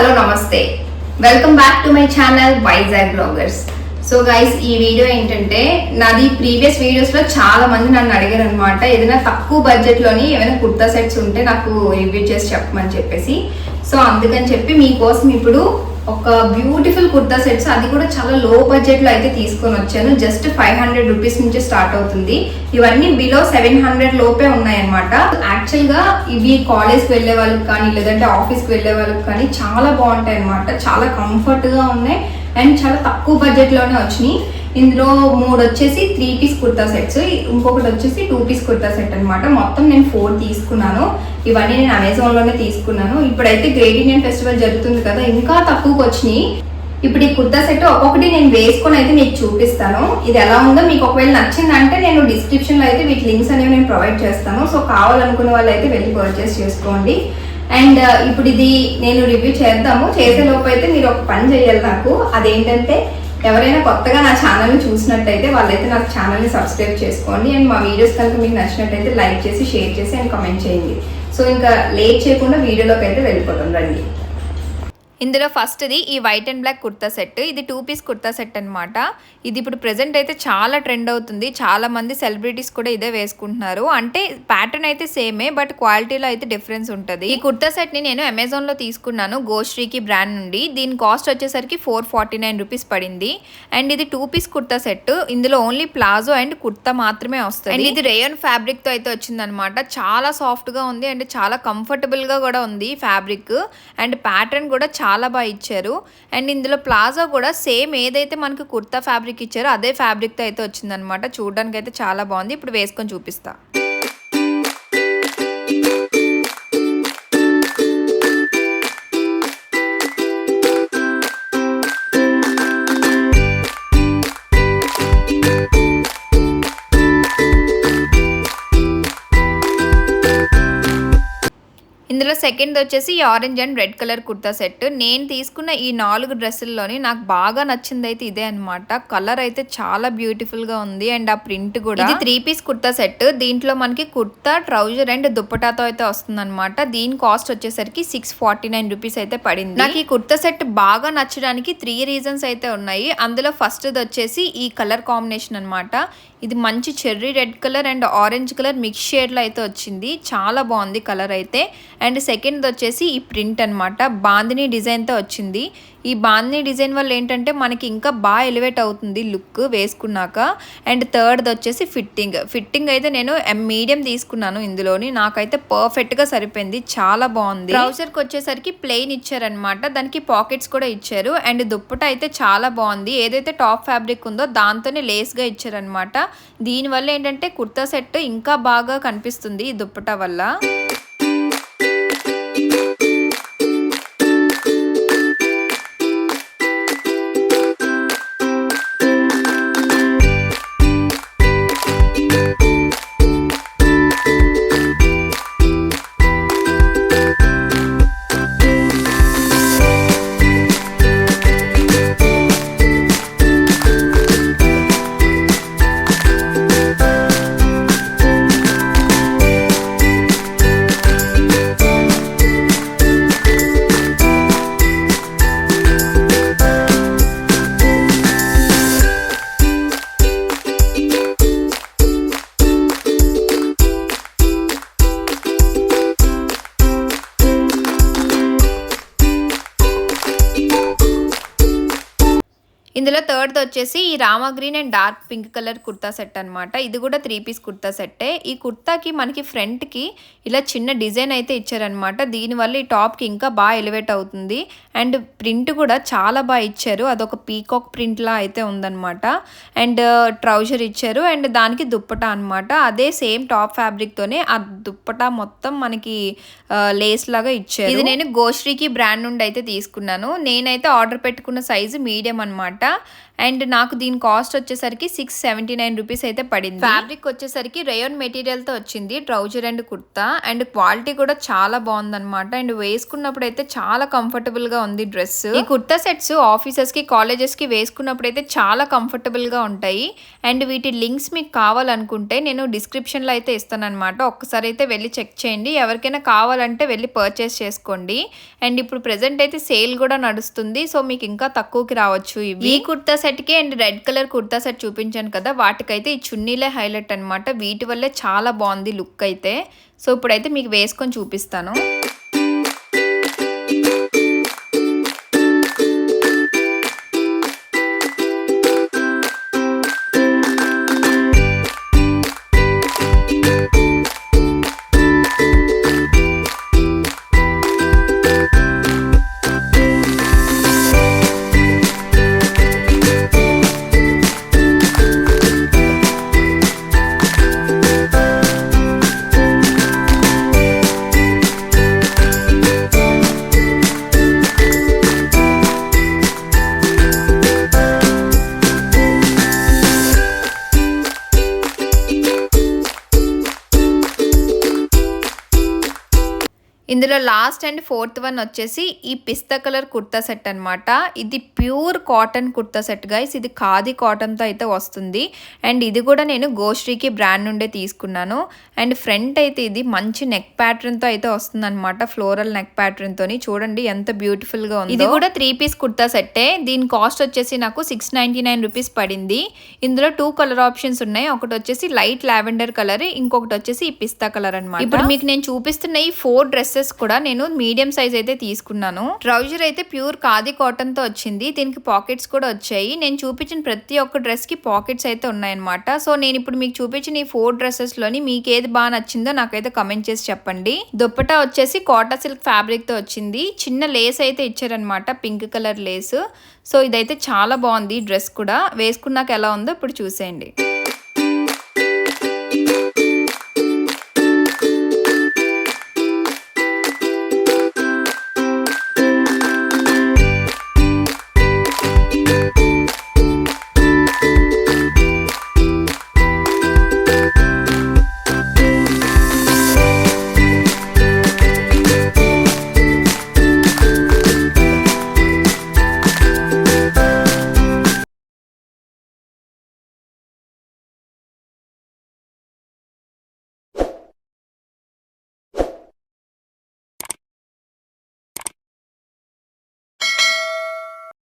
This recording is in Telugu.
హలో నమస్తే, welcome back to my channel Vizag bloggers. So guys, ఈ వీడియో ఏంటంటే నాది ప్రీవియస్ వీడియోస్ లో చాలా మంది నన్ను అడిగారు అనమాట, ఏదైనా తక్కువ బడ్జెట్ లోని ఏమైనా కుర్తా సెట్స్ ఉంటే నాకు రివ్యూ చేసి చెప్పమని చెప్పేసి. సో అందుకని చెప్పి మీకోసం ఇప్పుడు ఒక బ్యూటిఫుల్ కుర్తా సెట్స్, అది కూడా చాలా లో బడ్జెట్ లో అయితే తీసుకొని వచ్చాను. జస్ట్ 500 రూపీస్ నుంచి స్టార్ట్ అవుతుంది. ఇవన్నీ బిలో 700 లోపే ఉన్నాయన్నమాట. యాక్చువల్ గా ఇవి కాలేజ్ కి వెళ్లే వాళ్ళకి కానీ లేదంటే ఆఫీస్ కి వెళ్లే వాళ్ళకి కానీ చాలా బాగుంటాయి అనమాట. చాలా కంఫర్ట్ గా ఉన్నాయి అండ్ చాలా తక్కువ బడ్జెట్ లోనే వచ్చినాయి. ఇందులో 3 వచ్చేసి 3 పీస్ కుర్తా సెట్స్, ఇంకొకటి వచ్చేసి 2 పీస్ కుర్తా సెట్ అనమాట. మొత్తం నేను 4 తీసుకున్నాను. ఇవన్నీ నేను అమెజాన్ లోనే తీసుకున్నాను. ఇప్పుడైతే గ్రేట్ ఇండియన్ ఫెస్టివల్ జరుగుతుంది కదా, ఇంకా తక్కువకి వచ్చినాయి. ఇప్పుడు ఈ కుర్తా సెట్ ఒక్కొక్కటి నేను వేసుకొని అయితే మీకు చూపిస్తాను. ఇది ఎలా ఉందో మీకు ఒకవేళ నచ్చిందంటే నేను డిస్క్రిప్షన్ లో అయితే వీటి లింక్స్ అనేవి నేను ప్రొవైడ్ చేస్తాను. సో కావాలనుకునే వాళ్ళు అయితే వెళ్ళి పర్చేస్ చేసుకోండి. అండ్ ఇప్పుడు ఇది నేను రివ్యూ చేద్దాము. చేసేలోపు అయితే మీరు ఒక పని చేయాలి నాకు. అదేంటంటే, ఎవరైనా కొత్తగా నా ఛానల్ని చూసినట్టయితే వాళ్ళైతే నా ఛానల్ని సబ్స్క్రైబ్ చేసుకోండి. అండ్ మా వీడియోస్ కనుక మీకు నచ్చినట్టయితే లైక్ చేసి, షేర్ చేసి అండ్ కామెంట్ చేయండి. సో ఇంకా లేట్ చేయకుండా వీడియోలోకి అయితే వెళ్ళిపోతాం రండి. ఇందులో ఫస్ట్ది ఈ white and black kurta set. ఇది 2 పీస్ కుర్తా సెట్ అనమాట. ఇది ఇప్పుడు ప్రెజెంట్ అయితే చాలా ట్రెండ్ అవుతుంది. చాలా మంది సెలబ్రిటీస్ కూడా ఇదే వేసుకుంటున్నారు. అంటే ప్యాటర్న్ అయితే సేమే, బట్ క్వాలిటీలో అయితే డిఫరెన్స్ ఉంటుంది. ఈ కుర్తా సెట్ ని నేను అమెజాన్ లో తీసుకున్నాను, గోశ్రీకి బ్రాండ్ నుండి. దీని కాస్ట్ వచ్చేసరికి 449 రూపీస్ పడింది. అండ్ ఇది 2 పీస్ కుర్తా సెట్. ఇందులో ఓన్లీ ప్లాజో అండ్ కుర్తా మాత్రమే వస్తుంది. అండ్ ఇది రేయన్ ఫ్యాబ్రిక్ తో అయితే వచ్చింది అనమాట. చాలా సాఫ్ట్ గా ఉంది అండ్ చాలా కంఫర్టబుల్ గా కూడా ఉంది ఫ్యాబ్రిక్. అండ్ ప్యాటర్న్ కూడా చాలా బాగా ఇచ్చారు. అండ్ ఇందులో ప్లాజో కూడా సేమ్ ఏదైతే మనకు కుర్తా ఫ్యాబ్రిక్ ఇచ్చారో అదే ఫ్యాబ్రిక్తో అయితే వచ్చిందనమాట. చూడడానికి అయితే చాలా బాగుంది. ఇప్పుడు వేసుకొని చూపిస్తా. ఇందులో సెకండ్ వచ్చేసి orange and red colour kurta set. నేను తీసుకున్న ఈ 4 డ్రెస్సుల్లోని నాకు బాగా నచ్చింది అయితే ఇదే అనమాట. కలర్ అయితే చాలా బ్యూటిఫుల్ గా ఉంది అండ్ ఆ ప్రింట్ కూడా. ఇది 3 పీస్ కుర్తా సెట్. దీంట్లో మనకి కుర్తా, ట్రౌజర్ అండ్ దుప్పటాతో అయితే వస్తుంది అనమాట. దీని కాస్ట్ వచ్చేసరికి 649 రూపీస్ అయితే పడింది. నాకు ఈ కుర్తా సెట్ బాగా నచ్చడానికి 3 రీజన్స్ అయితే ఉన్నాయి. అందులో ఫస్ట్ వచ్చేసి ఈ కలర్ కాంబినేషన్ అనమాట. ఇది మంచి cherry red colour and orange colour mix shade లో అయితే వచ్చింది. చాలా బాగుంది కలర్ అయితే. అండ్ సెకండ్ వచ్చేసి ఈ ప్రింట్ అనమాట. బాందిని డిజైన్ తో వచ్చింది. ఈ బాందిని డిజైన్ వల్ల ఏంటంటే మనకి ఇంకా బాగా ఎలివేట్ అవుతుంది లుక్ వేసుకున్నాక. అండ్ థర్డ్ వచ్చేసి ఫిట్టింగ్ అయితే నేను మీడియం తీసుకున్నాను. ఇందులోని నాకైతే పర్ఫెక్ట్ గా సరిపోయింది. చాలా బాగుంది. ట్రౌజర్ కి వచ్చేసరికి ప్లెయిన్ ఇచ్చారనమాట. దానికి పాకెట్స్ కూడా ఇచ్చారు. అండ్ దుప్పట అయితే చాలా బాగుంది. ఏదైతే టాప్ ఫ్యాబ్రిక్ ఉందో దాంతోనే లేస్ గా ఇచ్చారనమాట. దీనివల్ల ఏంటంటే కుర్తా సెట్ ఇంకా బాగా కనిపిస్తుంది ఈ దుప్పట వల్ల. ఇందులో థర్డ్ వచ్చేసి ఈ Rama green and dark pink colour kurta set అనమాట. ఇది కూడా 3 పీస్ కుర్తా సెట్టే. ఈ కుర్తాకి మనకి ఫ్రంట్ కి ఇలా చిన్న డిజైన్ అయితే ఇచ్చారనమాట. దీనివల్ల ఈ టాప్ కి ఇంకా బాగా ఎలివేట్ అవుతుంది. అండ్ ప్రింట్ కూడా చాలా బాగా ఇచ్చారు. అదొక పీకాక్ ప్రింట్ లా అయితే ఉందన్నమాట. అండ్ ట్రౌజర్ ఇచ్చారు అండ్ దానికి దుప్పటా అనమాట. అదే సేమ్ టాప్ ఫ్యాబ్రిక్ తోనే ఆ దుప్పటా మొత్తం మనకి లేస్ లాగా ఇచ్చారు. ఇది నేను గోశ్రీకి బ్రాండ్ నుండి అయితే తీసుకున్నాను. నేనైతే ఆర్డర్ పెట్టుకున్న సైజు మీడియం అనమాట. అండ్ నాకు దీని కాస్ట్ వచ్చేసరికి 679 రూపీస్ అయితే పడింది. ఫ్యాబ్రిక్ వచ్చేసరికి రేయాన్ మెటీరియల్ తో వచ్చింది trouser and kurta, and quality కూడా చాలా బాగుందన్నమాట. అండ్ వేసుకున్నప్పుడు అయితే చాలా కంఫర్టబుల్ గా ఉంది డ్రెస్. ఈ కుర్తా సెట్స్ ఆఫీసెస్ కి కాలేజెస్ కి వేసుకున్నప్పుడు అయితే చాలా కంఫర్టబుల్ గా ఉంటాయి. అండ్ వీటి లింక్స్ మీకు కావాలనుకుంటే నేను డిస్క్రిప్షన్ లో అయితే ఇస్తాను అనమాట. ఒక్కసారి అయితే వెళ్ళి చెక్ చేయండి. ఎవరికైనా కావాలంటే వెళ్ళి పర్చేస్ చేసుకోండి. అండ్ ఇప్పుడు ప్రెసెంట్ అయితే సేల్ కూడా నడుస్తుంది, సో మీకు ఇంకా తక్కువకి రావచ్చు. ఈ కుర్తా సెట్ కి and red colour kurta set చూపించాను కదా, వాటికైతే ఈ చున్నీలే హైలైట్ అనమాట. వీటి వల్లే చాలా బాగుంది లుక్ అయితే. సో ఇప్పుడైతే మీకు వేసుకొని చూపిస్తాను. ఇందులో లాస్ట్ అండ్ ఫోర్త్ వన్ వచ్చేసి ఈ పిస్తా కలర్ కుర్తా సెట్ అనమాట. ఇది pure cotton kurta set guys. ఇది ఖాదీ కాటన్తో అయితే వస్తుంది. అండ్ ఇది కూడా నేను గోశ్రీకి బ్రాండ్ నుండే తీసుకున్నాను. అండ్ ఫ్రంట్ అయితే ఇది మంచి నెక్ ప్యాటర్న్తో అయితే వస్తుంది అనమాట. ఫ్లోరల్ నెక్ ప్యాటర్న్తో చూడండి ఎంత బ్యూటిఫుల్గా ఉంది. ఇది కూడా 3 పీస్ కుర్తా సెట్టే. దీని కాస్ట్ వచ్చేసి నాకు 699 రూపీస్ పడింది. ఇందులో 2 కలర్ ఆప్షన్స్ ఉన్నాయి. ఒకటి వచ్చేసి లైట్ లావెండర్ కలర్, ఇంకొకటి వచ్చేసి ఈ పిస్తా కలర్ అనమాట. ఇప్పుడు మీకు నేను చూపిస్తున్న ఈ 4 డ్రెస్సెస్ కూడా నేను మీడియం సైజ్ అయితే తీసుకున్నాను. ట్రౌజర్ అయితే ప్యూర్ ఖాదీ కాటన్ తో వచ్చింది. దీనికి పాకెట్స్ కూడా వచ్చాయి. నేను చూపించిన ప్రతి ఒక్క డ్రెస్ కి పాకెట్స్ అయితే ఉన్నాయన్నమాట. సో నేను ఇప్పుడు మీకు చూపించిన ఈ 4 డ్రెస్సెస్ లోని మీకు ఏది బాగా నచ్చిందో నాకైతే కమెంట్ చేసి చెప్పండి. దుప్పటా వచ్చేసి కోటా సిల్క్ ఫ్యాబ్రిక్ తో వచ్చింది. చిన్న లేస్ అయితే ఇచ్చారనమాట, పింక్ కలర్ లేస్. సో ఇదైతే చాలా బాగుంది. డ్రెస్ కూడా వేసుకున్నాక ఎలా ఉందో ఇప్పుడు చూసేయండి.